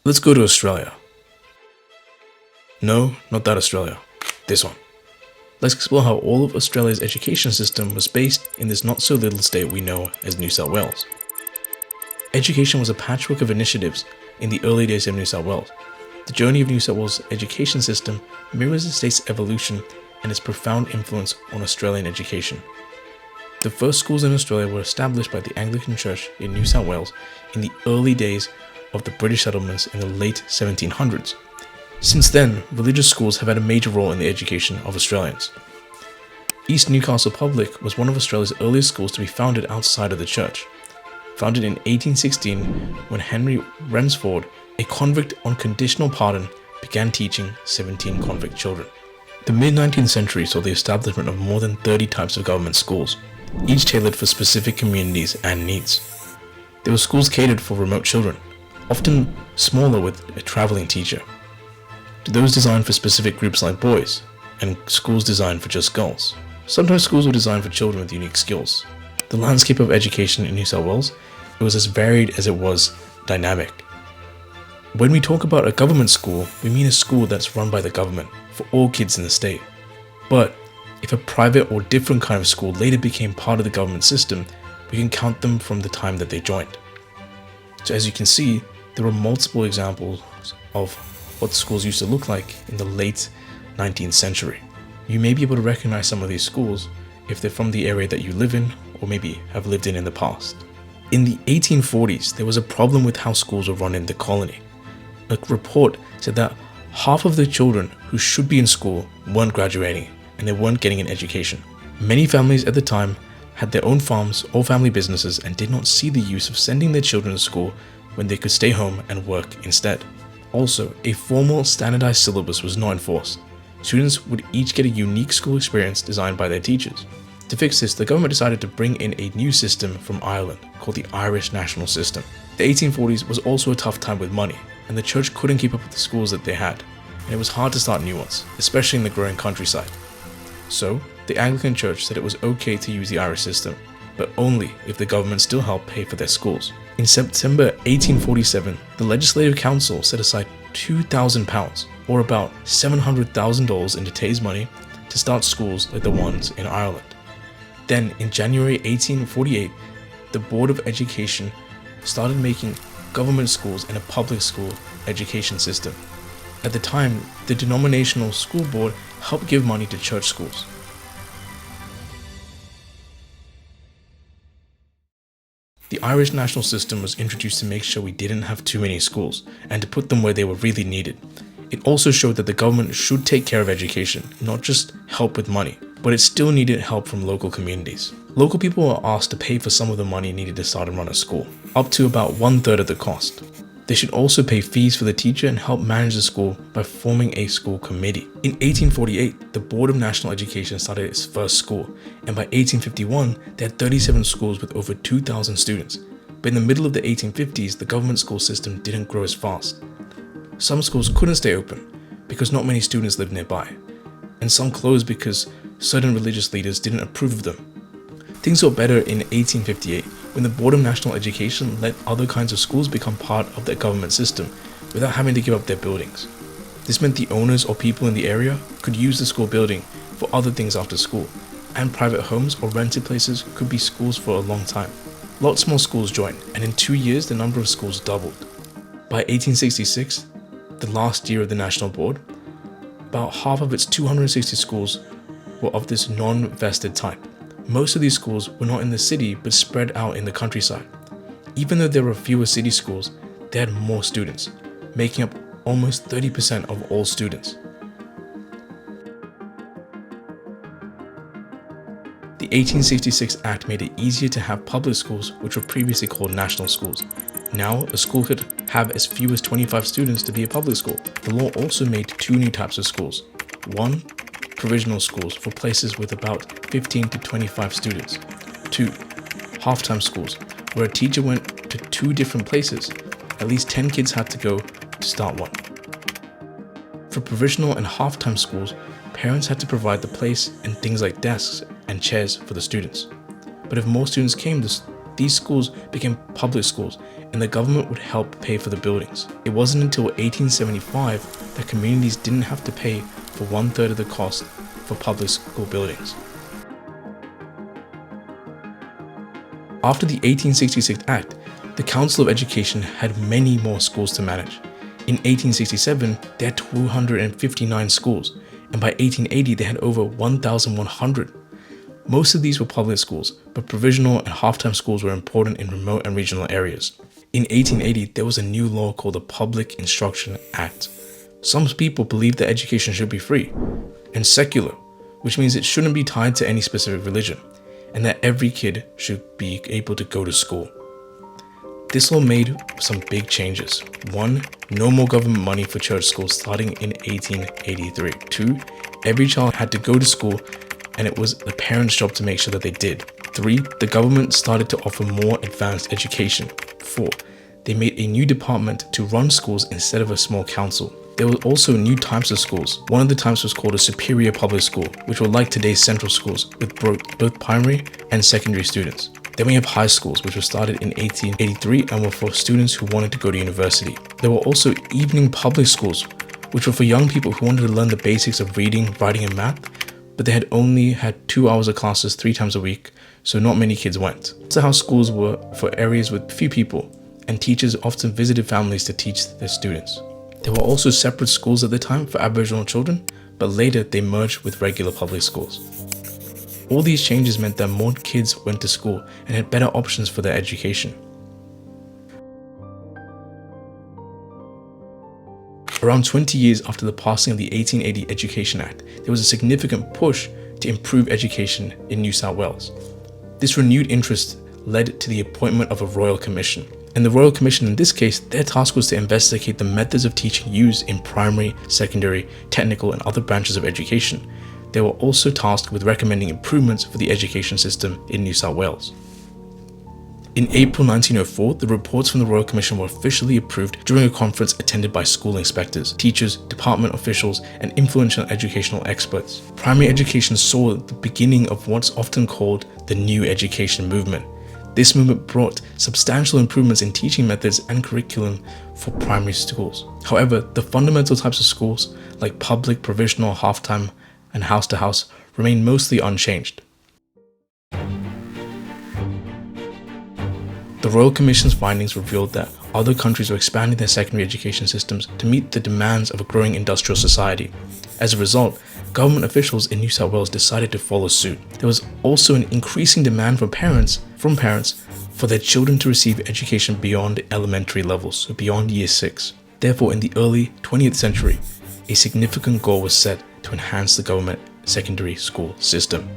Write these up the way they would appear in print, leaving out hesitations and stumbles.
Let's go to Australia. No, not that Australia. This one. Let's explore how all of Australia's education system was based in this not so little state we know as New South Wales. Education was a patchwork of initiatives in the early days of New South Wales. The journey of New South Wales' education system mirrors the state's evolution and its profound influence on Australian education. The first schools in Australia were established by the Anglican Church in New South Wales in the early days of the British settlements in the late 1700s. Since then, religious schools have had a major role in the education of Australians. East Newcastle Public was one of Australia's earliest schools to be founded outside of the church. Founded in 1816 when Henry Rensford, a convict on conditional pardon, began teaching 17 convict children. The mid-19th century saw the establishment of more than 30 types of government schools, each tailored for specific communities and needs. There were schools catered for remote children, often smaller with a traveling teacher, to those designed for specific groups like boys, and schools designed for just girls. Sometimes schools were designed for children with unique skills. The landscape of education in New South Wales, it was as varied as it was dynamic. When we talk about a government school, we mean a school that's run by the government for all kids in the state. But if a private or different kind of school later became part of the government system, we can count them from the time that they joined. So as you can see, there are multiple examples of what schools used to look like in the late 19th century. You may be able to recognize some of these schools if they're from the area that you live in or maybe have lived in the past. In the 1840s, there was a problem with how schools were run in the colony. A report said that half of the children who should be in school weren't graduating and they weren't getting an education. Many families at the time had their own farms or family businesses and did not see the use of sending their children to school when they could stay home and work instead. Also, a formal standardized syllabus was not enforced. Students would each get a unique school experience designed by their teachers. To fix this, the government decided to bring in a new system from Ireland called the Irish National System. The 1840s was also a tough time with money, and the church couldn't keep up with the schools that they had, and it was hard to start new ones, especially in the growing countryside. So, the Anglican Church said it was okay to use the Irish system, but only if the government still helped pay for their schools. In September 1847, the Legislative Council set aside £2,000, or about $700,000 in today's money, to start schools like the ones in Ireland. Then, in January 1848, the Board of Education started making government schools and a public school education system. At the time, the denominational school board helped give money to church schools. The Irish National System was introduced to make sure we didn't have too many schools and to put them where they were really needed. It also showed that the government should take care of education, not just help with money, but it still needed help from local communities. Local people were asked to pay for some of the money needed to start and run a school, up to about 1/3 of the cost. They should also pay fees for the teacher and help manage the school by forming a school committee. In 1848, the Board of National Education started its first school, and by 1851, they had 37 schools with over 2,000 students. But in the middle of the 1850s, the government school system didn't grow as fast. Some schools couldn't stay open because not many students lived nearby, and some closed because certain religious leaders didn't approve of them. Things got better in 1858 when the Board of National Education let other kinds of schools become part of their government system without having to give up their buildings. This meant the owners or people in the area could use the school building for other things after school, and private homes or rented places could be schools for a long time. Lots more schools joined, and in 2 years the number of schools doubled. By 1866, the last year of the National Board, about half of its 260 schools were of this non-vested type. Most of these schools were not in the city but spread out in the countryside. Even though there were fewer city schools, they had more students, making up almost 30% of all students. The 1866 Act made it easier to have public schools, which were previously called national schools. Now, a school could have as few as 25 students to be a public school. The law also made 2 new types of schools. One, provisional schools for places with about 15 to 25 students. 2, half-time schools, where a teacher went to 2 different places. At least 10 kids had to go to start one. For provisional and half-time schools, parents had to provide the place and things like desks and chairs for the students. But if more students came, these schools became public schools, and the government would help pay for the buildings. It wasn't until 1875 that communities didn't have to pay for 1/3 of the cost for public school buildings. After the 1866 Act, the Council of Education had many more schools to manage. In 1867, they had 259 schools, and by 1880 they had over 1,100. Most of these were public schools, but provisional and half-time schools were important in remote and regional areas. In 1880, there was a new law called the Public Instruction Act. Some people believed that education should be free and secular, which means it shouldn't be tied to any specific religion, and that every kid should be able to go to school. This law made some big changes. 1. No more government money for church schools starting in 1883. 2. Every child had to go to school, and it was the parents' job to make sure that they did. 3. The government started to offer more advanced education. 4. They made a new department to run schools instead of a small council. There were also new types of schools. One of the types was called a superior public school, which were like today's central schools, with both primary and secondary students. Then we have high schools, which were started in 1883 and were for students who wanted to go to university. There were also evening public schools, which were for young people who wanted to learn the basics of reading, writing, and math, but they had only had 2 hours of classes 3 times a week, so not many kids went. Also, how schools were for areas with few people, and teachers often visited families to teach their students. There were also separate schools at the time for Aboriginal children, but later they merged with regular public schools. All these changes meant that more kids went to school and had better options for their education. Around 20 years after the passing of the 1880 Education Act, there was a significant push to improve education in New South Wales. This renewed interest led to the appointment of a Royal Commission. And the Royal Commission in this case, their task was to investigate the methods of teaching used in primary, secondary, technical, and other branches of education. They were also tasked with recommending improvements for the education system in New South Wales. In April 1904, the reports from the Royal Commission were officially approved during a conference attended by school inspectors, teachers, department officials, and influential educational experts. Primary education saw the beginning of what's often called the New Education Movement. This movement brought substantial improvements in teaching methods and curriculum for primary schools. However, the fundamental types of schools, like public, provisional, half-time, and house-to-house, remained mostly unchanged. The Royal Commission's findings revealed that other countries were expanding their secondary education systems to meet the demands of a growing industrial society. As a result, government officials in New South Wales decided to follow suit. There was also an increasing demand from parents for their children to receive education beyond elementary levels, so beyond year 6. Therefore, in the early 20th century, a significant goal was set to enhance the government secondary school system.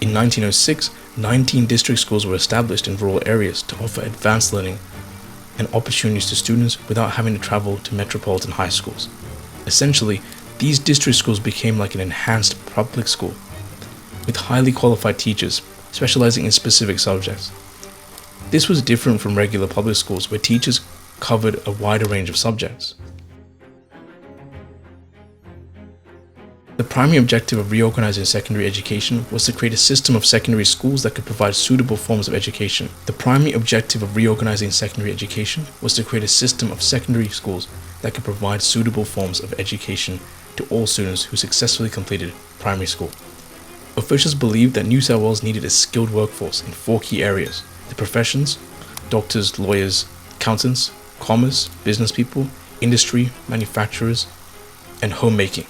In 1906, 19 district schools were established in rural areas to offer advanced learning and opportunities to students without having to travel to metropolitan high schools. Essentially, these district schools became like an enhanced public school with highly qualified teachers specializing in specific subjects. This was different from regular public schools where teachers covered a wider range of subjects. The primary objective of reorganizing secondary education was to create a system of secondary schools that could provide suitable forms of education. The primary objective of reorganizing secondary education was to create a system of secondary schools that could provide suitable forms of education to all students who successfully completed primary school. Officials believed that New South Wales needed a skilled workforce in 4 key areas: the professions, doctors, lawyers, accountants, commerce, business people, industry, manufacturers, and homemaking.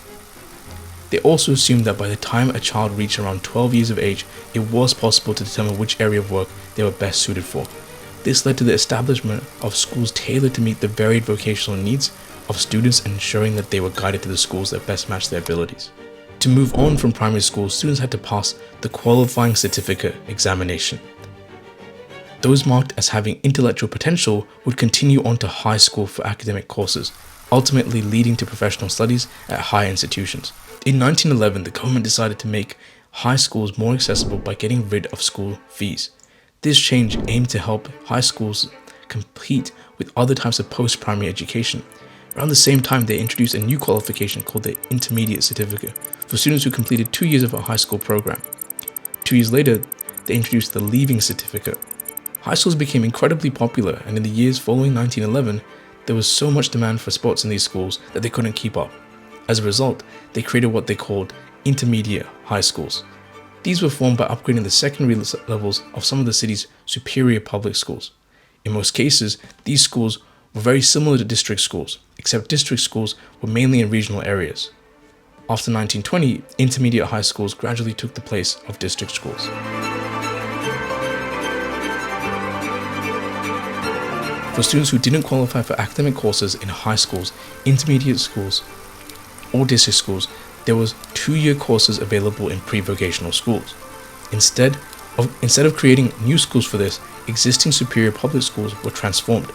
They also assumed that by the time a child reached around 12 years of age, it was possible to determine which area of work they were best suited for. This led to the establishment of schools tailored to meet the varied vocational needs of students and ensuring that they were guided to the schools that best matched their abilities. To move on from primary school, students had to pass the qualifying certificate examination. Those marked as having intellectual potential would continue on to high school for academic courses, ultimately leading to professional studies at higher institutions. In 1911, the government decided to make high schools more accessible by getting rid of school fees. This change aimed to help high schools compete with other types of post-primary education. Around the same time, they introduced a new qualification called the Intermediate Certificate for students who completed 2 years of a high school program. 2 years later, they introduced the Leaving Certificate High schools became incredibly popular, and in the years following 1911, there was so much demand for sports in these schools that they couldn't keep up. As a result, they created what they called intermediate high schools. These were formed by upgrading the secondary levels of some of the city's superior public schools. In most cases, these schools were very similar to district schools, except district schools were mainly in regional areas. After 1920, intermediate high schools gradually took the place of district schools. For students who didn't qualify for academic courses in high schools, intermediate schools, or district schools, there was 2-year courses available in pre-vocational schools. Instead of creating new schools for this, existing superior public schools were transformed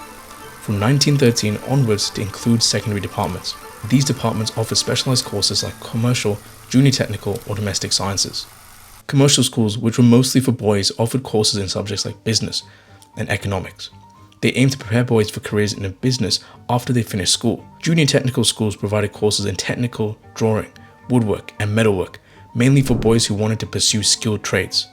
from 1913 onwards to include secondary departments. These departments offered specialized courses like commercial, junior technical, or domestic sciences. Commercial schools, which were mostly for boys, offered courses in subjects like business and economics. They aimed to prepare boys for careers in a business after they finished school. Junior technical schools provided courses in technical, drawing, woodwork, and metalwork, mainly for boys who wanted to pursue skilled trades.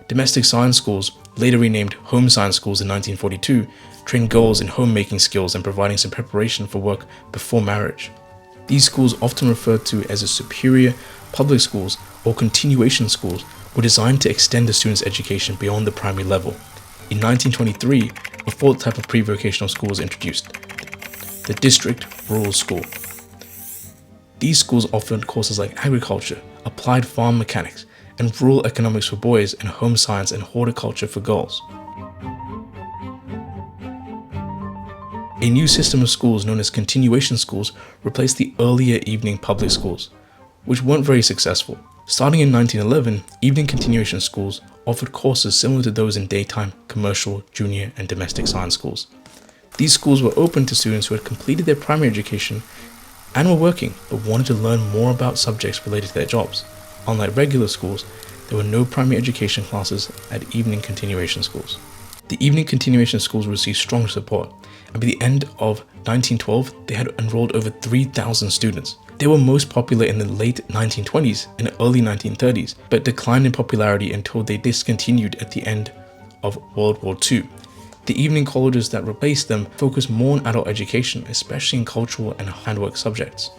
Domestic science schools, later renamed home science schools in 1942, trained girls in homemaking skills and providing some preparation for work before marriage. These schools, often referred to as the superior public schools or continuation schools, were designed to extend the student's education beyond the primary level. In 1923, a fourth type of pre-vocational school was introduced, the district rural school. These schools offered courses like agriculture, applied farm mechanics, and rural economics for boys, and home science and horticulture for girls. A new system of schools known as continuation schools replaced the earlier evening public schools, which weren't very successful. Starting in 1911, evening continuation schools offered courses similar to those in daytime, commercial, junior, and domestic science schools. These schools were open to students who had completed their primary education and were working but wanted to learn more about subjects related to their jobs. Unlike regular schools, there were no primary education classes at evening continuation schools. The evening continuation schools received strong support, and by the end of 1912, they had enrolled over 3,000 students. They were most popular in the late 1920s and early 1930s, but declined in popularity until they discontinued at the end of World War II. The evening colleges that replaced them focused more on adult education, especially in cultural and handwork subjects.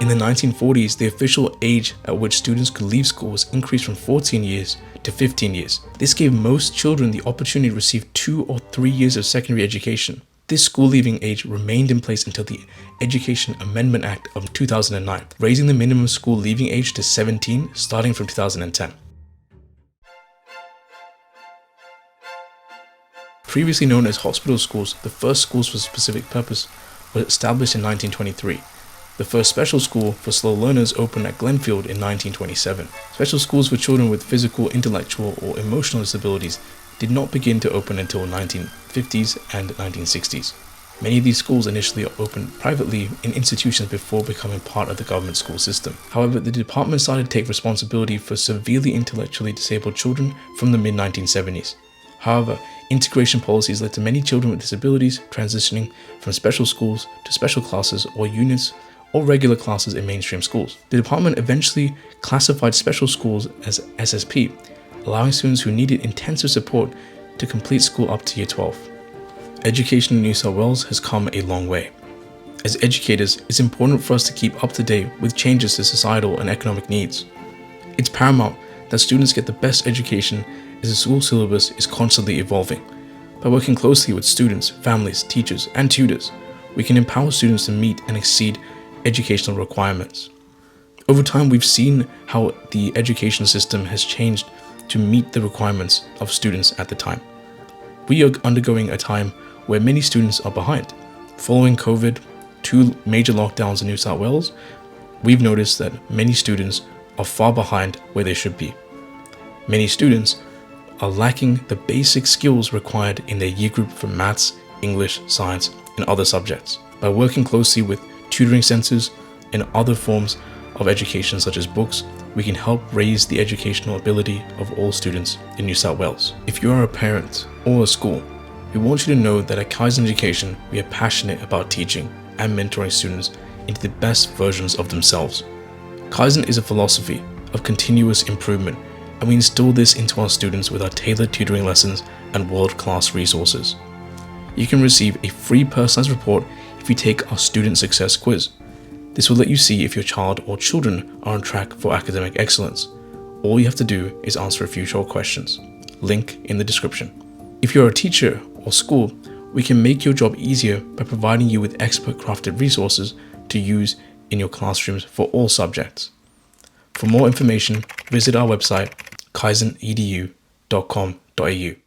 In the 1940s, the official age at which students could leave school was increased from 14 years to 15 years. This gave most children the opportunity to receive 2 or 3 years of secondary education. This school leaving age remained in place until the Education Amendment Act of 2009, raising the minimum school leaving age to 17 starting from 2010. Previously known as hospital schools, the first schools for a specific purpose were established in 1923. The first special school for slow learners opened at Glenfield in 1927. Special schools for children with physical, intellectual, or emotional disabilities did not begin to open until 1950s and 1960s. Many of these schools initially opened privately in institutions before becoming part of the government school system. However, the department started to take responsibility for severely intellectually disabled children from the mid-1970s. However, integration policies led to many children with disabilities transitioning from special schools to special classes or units or regular classes in mainstream schools. The department eventually classified special schools as SSP, allowing students who needed intensive support to complete school up to year 12. Education in New South Wales has come a long way. As educators, it's important for us to keep up to date with changes to societal and economic needs. It's paramount that students get the best education as the school syllabus is constantly evolving. By working closely with students, families, teachers, and tutors, we can empower students to meet and exceed educational requirements. Over time, we've seen how the education system has changed to meet the requirements of students at the time. We are undergoing a time where many students are behind. Following COVID, 2 major lockdowns in New South Wales, we've noticed that many students are far behind where they should be. Many students are lacking the basic skills required in their year group for maths, English, science, and other subjects. By working closely with tutoring centers and other forms of education such as books, we can help raise the educational ability of all students in New South Wales. If you are a parent or a school, we want you to know that at Kaizen Education, we are passionate about teaching and mentoring students into the best versions of themselves. Kaizen is a philosophy of continuous improvement and we instill this into our students with our tailored tutoring lessons and world-class resources. You can receive a free personalized report if you take our Student Success Quiz. This will let you see if your child or children are on track for academic excellence. All you have to do is answer a few short questions. Link in the description. If you're a teacher or school, we can make your job easier by providing you with expert-crafted resources to use in your classrooms for all subjects. For more information, visit our website kaizenedu.com.au.